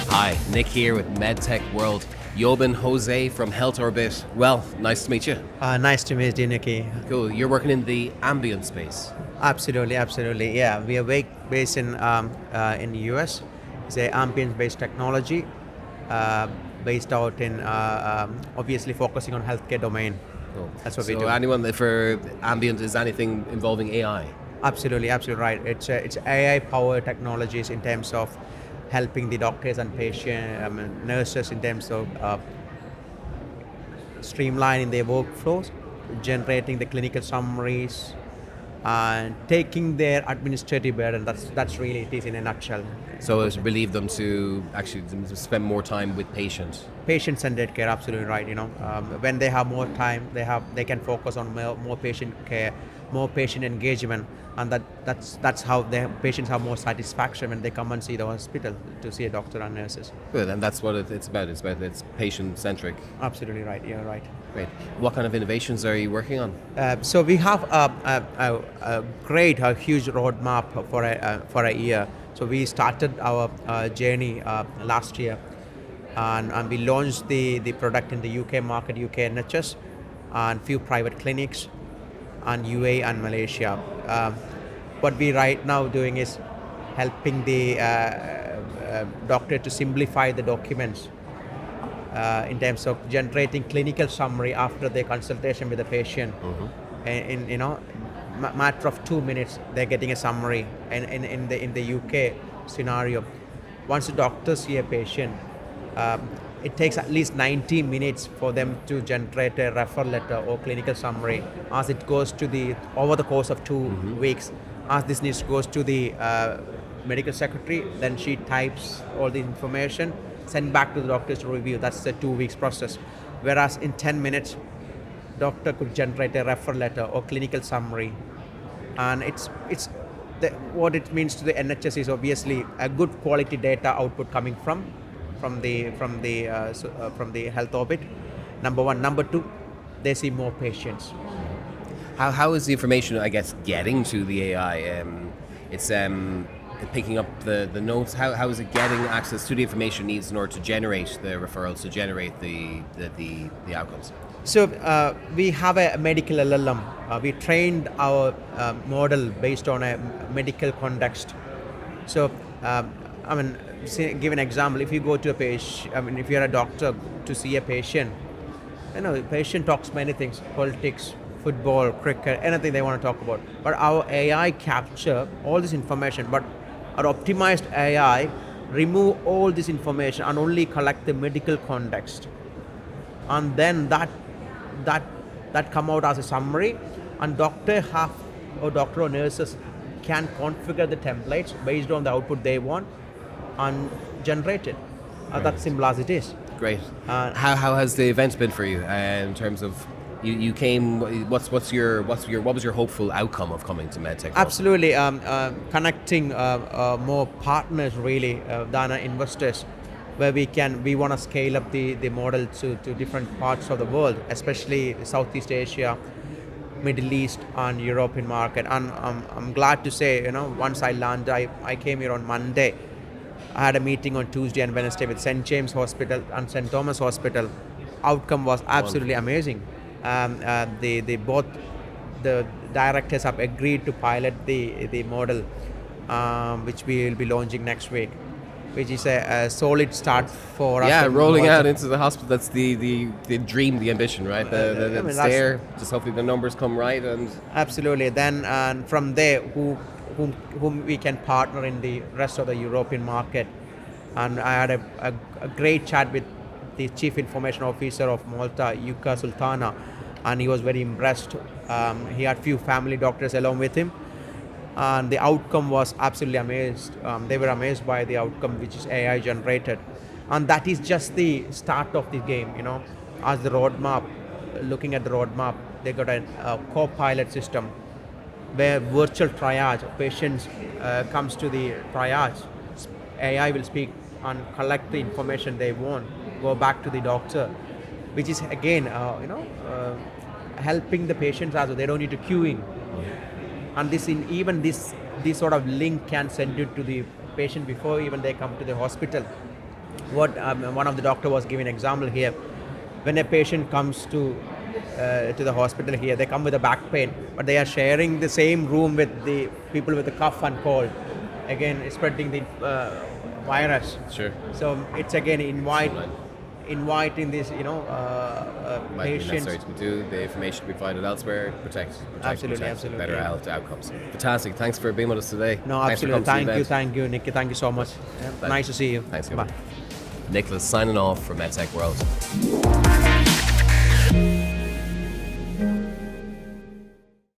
Hi, Nick here with MedTech World. Jobin, Jose from HealthOrbit. Well, nice to meet you. Nice to meet you, Nikki. Cool. You're working in the ambient space. Absolutely, absolutely. Yeah, we are based in the US. It's a ambient-based technology, uh, based out in obviously focusing on healthcare domain. Cool. That's what we So do. anyone that for ambient is anything involving AI? Absolutely, absolutely right. It's AI-powered technologies in terms of helping the doctors and patient nurses in terms of streamlining their workflows, generating the clinical summaries, and taking their administrative burden. That's really it is in a nutshell. So it relieve them to actually to spend more time with patients. Patient-centered care, absolutely right. When they have more time, they can focus on more patient care, more patient engagement, and that's how the patients have more satisfaction when they come and see the hospital to see a doctor and nurses. Good, and that's what it's about. It's patient centric. Absolutely right. You're right. Great. What kind of innovations are you working on? So we have a huge roadmap for a year. So we started our journey last year, and we launched the product in the UK market, UK NHS, and few private clinics, and UAE and Malaysia. What we right now doing is helping the doctor to simplify the documents in terms of generating clinical summary after the consultation with the patient. Matter of 2 minutes, they're getting a summary. And in the UK scenario, once the doctor see a patient, it takes at least 90 minutes for them to generate a refer letter or clinical summary as it goes to the over the course of 2 weeks. As this needs goes to the medical secretary, then she types all the information, send back to the doctors to review. That's the 2 weeks process. Whereas in 10 minutes, doctor could generate a refer letter or clinical summary. And what it means to the NHS is obviously a good quality data output coming from the HealthOrbit. Number one. Number two, they see more patients. How is the information, I guess, getting to the AI? It's picking up the notes. How is it getting access to the information it needs in order to generate the referrals, to generate the outcomes? So we have a medical LLM. We trained our model based on a medical context. So give an example. If you go to a patient, if you're a doctor to see a patient, the patient talks many things: politics, football, cricket, anything they want to talk about. But our AI capture all this information, but our optimized AI remove all this information and only collect the medical context, and then that come out as a summary, and doctor or nurses can configure the templates based on the output they want and generate it. That's simple as it is. Great. How has the event been for you in terms of you came? What was your hopeful outcome of coming to MedTech? Absolutely, connecting more partners really than investors, where we want to scale up the model to different parts of the world, especially Southeast Asia, Middle East, and European market. And I'm glad to say, once I landed, I came here on Monday. I had a meeting on Tuesday and Wednesday with St. James Hospital and St. Thomas Hospital. Outcome was absolutely amazing. Both the directors have agreed to pilot the model, which we will be launching next week, which is a solid start for us. Yeah, rolling out into the hospital. That's the dream, the ambition, right? It's there. Just hopefully the numbers come right. And absolutely. Then and from there, whom we can partner in the rest of the European market. And I had a great chat with the Chief Information Officer of Malta, Yuka Sultana, and he was very impressed. He had few family doctors along with him, and the outcome was absolutely amazed. They were amazed by the outcome, which is AI generated, and that is just the start of the game. As the roadmap, looking at the roadmap, they got a co-pilot system where virtual triage patients comes to the triage. AI will speak and collect the information they want, go back to the doctor, which is again helping the patients as well. They don't need to queuing. And this this sort of link can send it to the patient before even they come to the hospital. What one of the doctor was giving example here, when a patient comes to the hospital here, they come with a back pain, but they are sharing the same room with the people with the cough and cold, again spreading the virus. Sure. So it's again inviting this, Might be patients. necessary to do the information we provided elsewhere, protect Absolutely. better health outcomes. Fantastic. Thanks for being with us today. No, Thanks for absolutely. coming to the Thank you, event. Nicky. Thank you so much. Nice to see you. Thanks, Bye. Nicholas signing off for MedTech World.